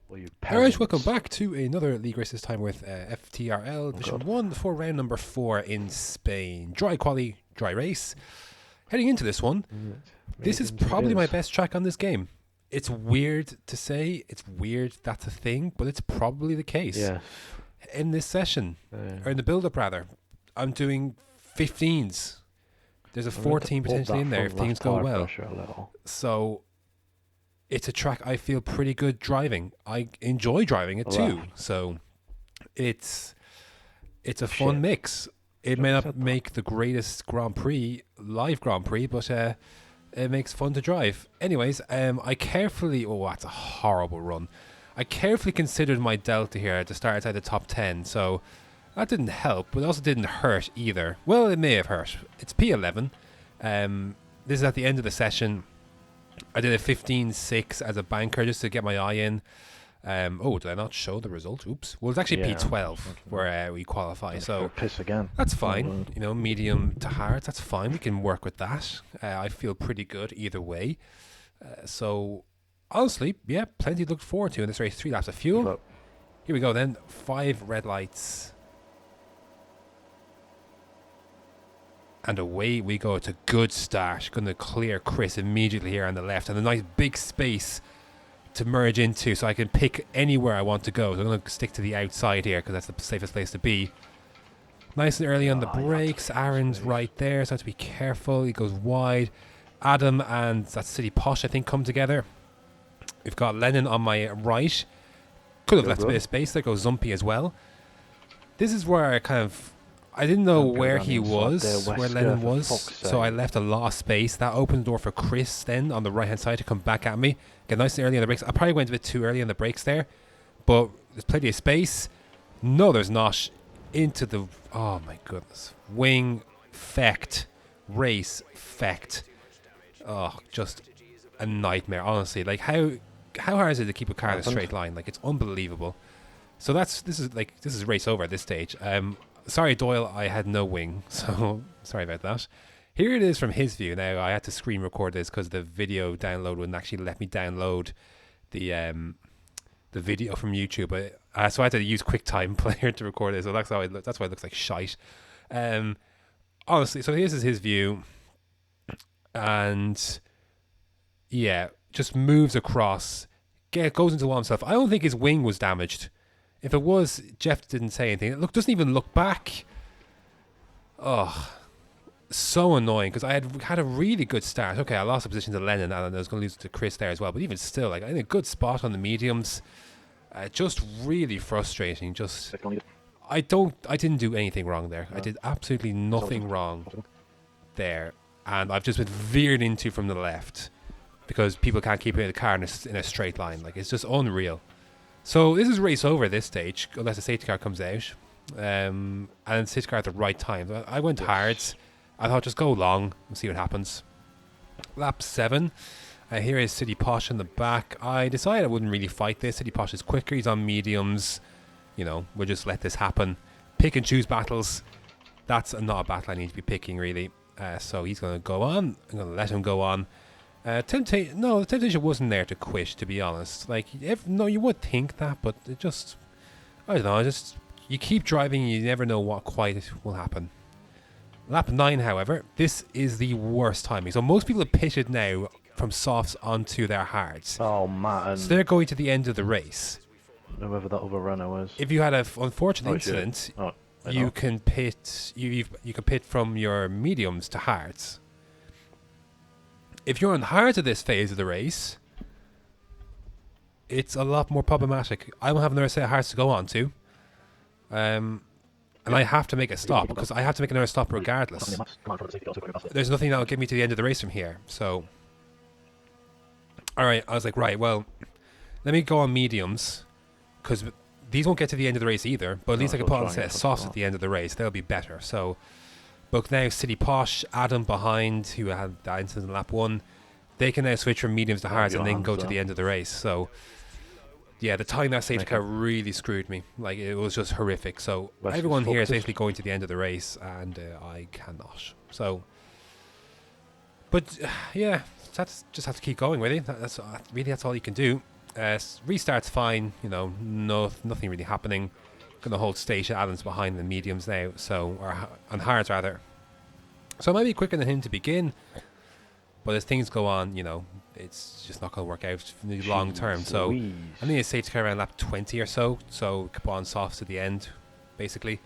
Well, you Alright, welcome peasants. back to another league race, this time with FTRL Division God. 1 for round number 4 in Spain. Dry quali, dry race. Heading into this one, this is Mediums it probably my is. best track on this game. It's weird to say, it's weird that's a thing, but it's probably the case. Yes. In this session, or in the build-up rather, I'm doing 15s. There's a I'm going to 14 up potentially that in there if front things left go tyre well. pressure a little. So it's a track I feel pretty good driving. I enjoy driving it too. So it's a fun Shit. mix. It Shouldn't may have not said that. make the greatest live Grand Prix, but it makes fun to drive. Anyways, I carefully, that's a horrible run. I carefully considered my delta here to start outside the top 10, so that didn't help, but it also didn't hurt either. Well, it may have hurt. It's P11. This is at the end of the session. I did a 15.6 as a banker just to get my eye in. Did I not show the result? Oops. Well, it's actually Yeah. P12 where we qualify, so Piss again. that's fine. You know, medium to hard, that's fine. We can work with that. I feel pretty good either way. So, honestly, yeah, plenty to look forward to in this race. 3 laps of fuel. But Here we go then. 5 red lights. And away we go. It's a good start. Going to clear Chris immediately here on the left. And a nice big space to merge into so I can pick anywhere I want to go. So I'm going to stick to the outside here because that's the safest place to be. Nice and early on the brakes. Aaron's right there, so I have to be careful. He goes wide. Adam and that's City Posh, I think, come together. We've got Lennon on my right. Could have left a bit of space. There goes Zumpy as well. This is where I didn't know where he was, where Lennon was, so I left a lot of space. That opened the door for Chris then on the right-hand side to come back at me. Get nice and early on the brakes. I probably went a bit too early on the brakes there, but there's plenty of space. No, there's not. Into the, oh my goodness. Wing, fecht, race, fecht. Oh, just a nightmare, honestly. Like, how hard is it to keep a car in a straight line? Like, it's unbelievable. So this is race over at this stage. Sorry, Doyle, I had no wing, so sorry about that. Here it is from his view. Now, I had to screen record this because the video download wouldn't actually let me download the video from YouTube. So I had to use QuickTime Player to record this, so that's why it looks like shite. Honestly, so here's his view. And, yeah, just moves across, goes into the wall himself. I don't think his wing was damaged. If it was, Jeff didn't say anything. It doesn't even look back. Oh, so annoying because I had a really good start. Okay, I lost the position to Lennon and I was going to lose to Chris there as well. But even still, like, I think a good spot on the mediums. Just really frustrating. I didn't do anything wrong there. I did absolutely nothing wrong there, and I've just been veered into from the left because people can't keep the car in a straight line. Like, it's just unreal. So this is race over at this stage, unless the safety car comes out. And the safety car at the right time. I went hard. I thought just go long and see what happens. Lap 7. Here is City Posh in the back. I decided I wouldn't really fight this. City Posh is quicker. He's on mediums. You know, we'll just let this happen. Pick and choose battles. That's not a battle I need to be picking, really. So he's going to go on. I'm going to let him go on. The temptation wasn't there to quit, to be honest. Like, you would think that, but it just, I don't know, you keep driving and you never know what quite will happen. Lap 9, however, this is the worst timing. So most people have pitted now from softs onto their hards. Oh, man. So they're going to the end of the race. Whoever that other runner was. If you had an unfortunate incident, you can pit. You can pit from your mediums to hards. If you're on hards at this phase of the race, it's a lot more problematic. I don't have another set of hards to go on to. And I have to make a stop because I have to make another stop regardless. There's nothing that will get me to the end of the race from here. So, alright, I was like, right, well, let me go on mediums because these won't get to the end of the race either, but at least I can put on a set of softs at the end of the race. They'll be better. So, but now City Posh, Adam behind, who had that incident in lap 1, they can now switch from mediums to hards and then go to the end of the race. So, yeah, the time that safety car really screwed me. Like, it was just horrific. So, everyone here is basically going to the end of the race, and I cannot. So, but yeah, just have to keep going, really. That's all you can do. Restart's fine. Nothing really happening. Going to hold station. Adam's behind the mediums now, on hards rather. So it might be quicker than him to begin, but as things go on, it's just not going to work out in the long term. So I think it's safe to go around lap 20 or so. So keep on soft to the end, basically.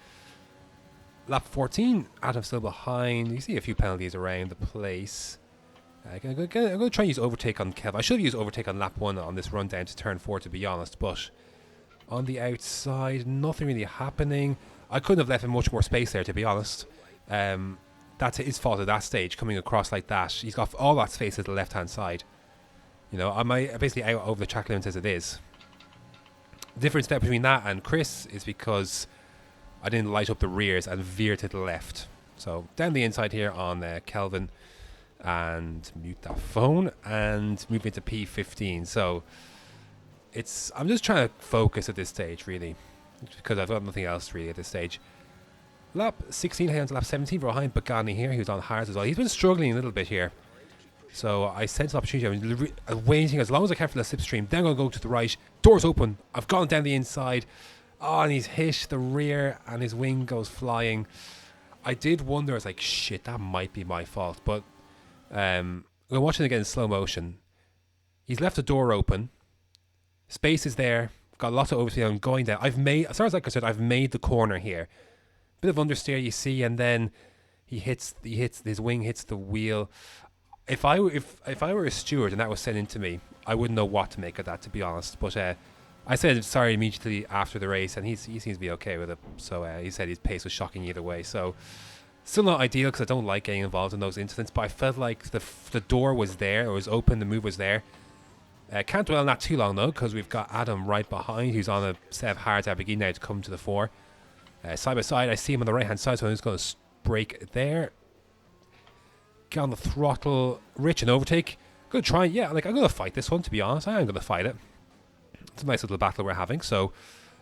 Lap 14, Adam's still behind. You see a few penalties around the place. I'm going to try and use overtake on Kev. I should have used overtake on lap 1 on this run down to turn 4, to be honest. But on the outside, nothing really happening. I couldn't have left him much more space there, to be honest. That's his fault at that stage, coming across like that. He's got all that space at the left-hand side. I'm basically out over the track limits as it is. The difference there between that and Chris is because I didn't light up the rears and veer to the left. So down the inside here on Kelvin, and mute that phone and move into P15. So I'm just trying to focus at this stage, really, because I've got nothing else really at this stage. Lap 16 hands, lap 17 behind Bagani here, who's on hards as well. He's been struggling a little bit here. So I sense an opportunity. I'm waiting as long as I can for the slipstream. Then I'm going to go to the right. Doors open. I've gone down the inside. Oh, and he's hit the rear and his wing goes flying. I did wonder, I was like, shit, that might be my fault. But I'm watching again in slow motion. He's left the door open. Space is there. Got lots of overspeed. I'm going down. As far as I'm concerned, I've made the corner here. Bit of understeer, you see, and then his wing hits the wheel. If I were a steward and that was sent in to me, I wouldn't know what to make of that, to be honest. But I said sorry immediately after the race, and he seems to be okay with it. So he said his pace was shocking either way. So still not ideal because I don't like getting involved in those incidents. But I felt like the door was there, it was open, the move was there. Can't dwell on that too long though, because we've got Adam right behind, who's on a set of hards at beginning now to come to the fore. Side by side, I see him on the right hand side, so I'm just going to brake there. Get on the throttle, Rich and overtake. Going to try, I'm going to fight this one, to be honest. I am going to fight it. It's a nice little battle we're having, so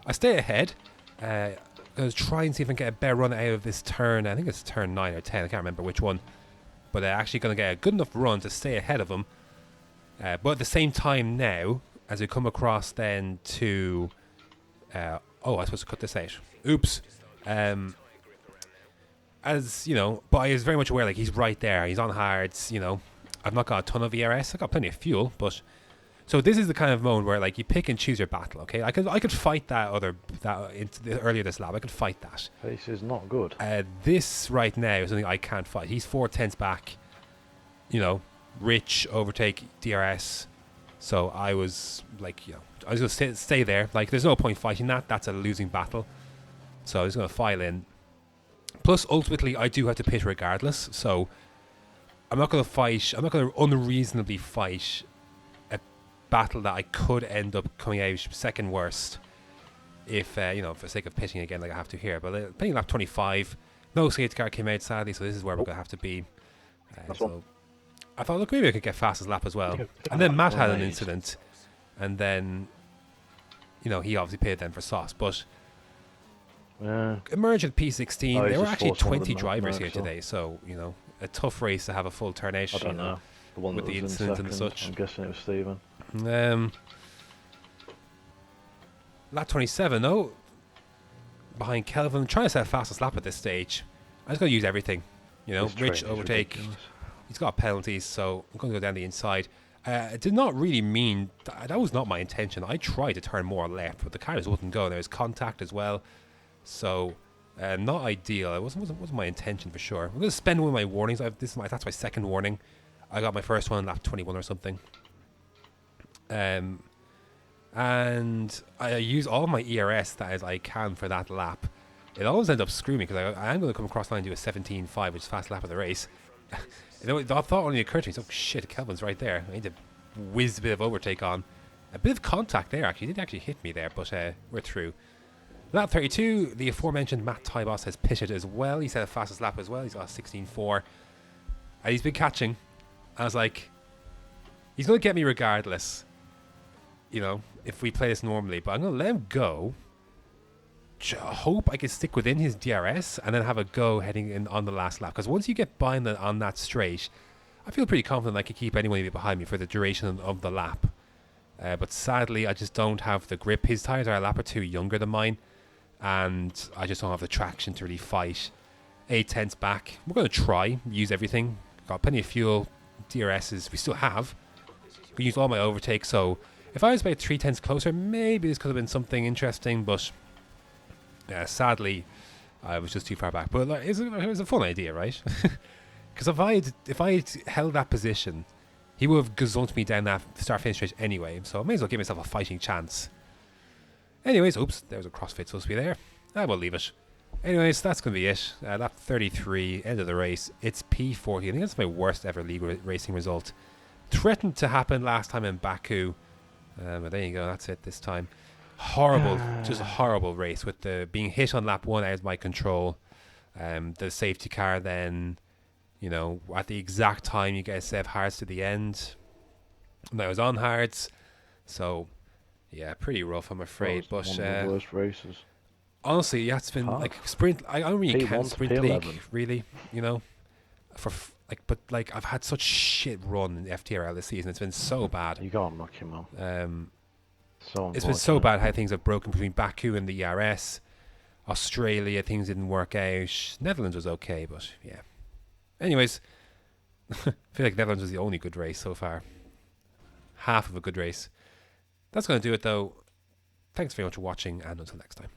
I stay ahead. I'm going to try and see if I can get a better run out of this turn. I think it's turn 9 or 10, I can't remember which one. But actually going to get a good enough run to stay ahead of him. But at the same time now, as we come across then to... I was supposed to cut this out. Oops. As you know, but I was very much aware, like, he's right there. He's on hards. I've not got a ton of ERS. I've got plenty of fuel, but so this is the kind of moment where, like, you pick and choose your battle. Okay, I could fight earlier this lap. I could fight that. Pace is not good. This right now is something I can't fight. He's 4/10 back. Rich overtake DRS. So I was like, I was going to stay there. Like, there's no point fighting that. That's a losing battle. So I was going to file in. Plus, ultimately, I do have to pit regardless. So I'm not going to fight. I'm not going to unreasonably fight a battle that I could end up coming out second worst if, for the sake of pitting again, like I have to here. But playing lap 25, no safety car came out, sadly. So this is where we're going to have to be. So I thought, look, maybe I could get fastest lap as well. And then Matt had an incident. And then, he obviously paid then for sauce. But emerged at P16. There were actually 20 drivers here today. So, a tough race to have a full turnout. I don't know. The one with that the was in incident and second, such. I'm guessing it was Stephen. Lap 27, though. Behind Kelvin. Trying to set fastest lap at this stage. I'm just going to use everything. Rich overtake. He's got penalties, so I'm going to go down the inside. It did not really mean... That was not my intention. I tried to turn more left, but the car just wouldn't go. There was contact as well. So, not ideal. It wasn't my intention for sure. I'm going to spend one of my warnings. That's my second warning. I got my first one lap 21 or something. And I use all my ERS that is I can for that lap. It always ends up screwing me because I am going to come across the line and do a 17.5, which is fast lap of the race. The thought only occurred to me, oh shit, Kelvin's right there. I need to whiz a bit of overtake on. A bit of contact there, actually. He didn't actually hit me there, but we're through. Lap 32, the aforementioned Matt Tybos has pitted as well. He's had a fastest lap as well. He's got a 16.4. And he's been catching. I was like, he's going to get me regardless, if we play this normally. But I'm going to let him go. Hope I can stick within his DRS and then have a go heading in on the last lap. Because once you get by on that straight, I feel pretty confident I can keep anyone behind me for the duration of the lap. But sadly, I just don't have the grip. His tyres are a lap or two younger than mine, and I just don't have the traction to really fight 8/10 back. We're going to try, use everything. Got plenty of fuel, DRSs, we still have. We used all my overtakes, so if I was about 3/10 closer, maybe this could have been something interesting, but sadly, I was just too far back. But like, it was a fun idea, right? Because if I had held that position, he would have gazumped me down that start-finish straight anyway, so I may as well give myself a fighting chance. Anyways, oops, there was a CrossFit supposed to be there. I will leave it. Anyways, that's going to be it. Lap 33, end of the race. It's P40. I think that's my worst ever league racing result. Threatened to happen last time in Baku. But there you go, that's it this time. Horrible, just a horrible race with the being hit on lap 1 out of my control. The safety car then, at the exact time you get Sev hards to the end. And I was on hards. So, yeah, pretty rough, I'm afraid. But one of the worst races. Honestly, yeah, it's been like sprint. I don't really count sprint league, really. But I've had such shit run in FTRL this season. It's been so bad. You got unlucky, man. It's been so bad how things have broken between Baku and the ERS. Australia, things didn't work out. Netherlands was okay, but yeah. Anyways, I feel like Netherlands was the only good race so far. Half of a good race. That's going to do it, though. Thanks very much for watching, and until next time.